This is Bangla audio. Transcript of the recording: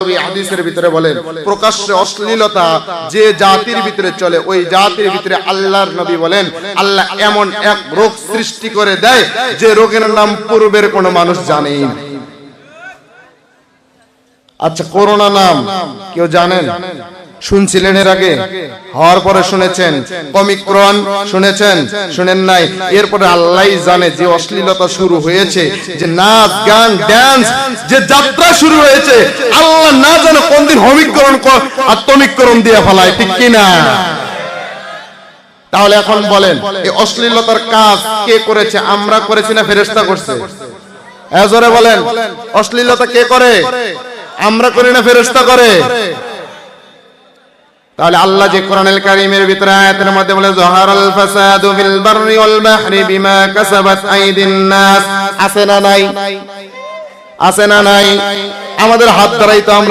নবী হাদিসের ভিতরে বলেন, প্রকাশ্যে অশ্লীলতা যে জাতির ভিতরে চলে ওই জাতির ভিতরে আল্লাহর নবী বলেন আল্লাহ এমন এক রোগ সৃষ্টি করে দেয় যে রোগের নাম পূর্বের কোনো মানুষ জানেই না। আচ্ছা, করোনা নাম কেউ জানেন? শুনছিলেন এর আগে? হওয়ার পরে শুনেছেন? ওমিক্রন শুনেছেন? শুনেন নাই? এরপরে আল্লাহই জানে যে অশ্লীলতা শুরু হয়েছে, যে নাচ গান ড্যান্স যে যাত্রা শুরু হয়েছে, আল্লাহ না জানে কোন দিন ওমিক্রন আর তমিক্রন দিয়ে ফেলায়, ঠিক কিনা? তাহলে এখন বলেন, এই অশ্লীলতার কাজ কে করেছে? আমরা করেছি না ফেরেশতা করছে? জোরে বলেন, অশ্লীলতা কে করে? আমরা করি না ফেরেশতা করে? তাহলে আল্লাহ যে কোরআনুল কারীমের ভিতরে আয়াতের মধ্যে বলে যাহারাল ফাসাদু ফিল বাররি ওয়াল বাহরি বিমা কাসাবাত আইদিন নাস, আছে না নাই? আছে না নাই? আমাদের হাত দ্বারাই তো আমরা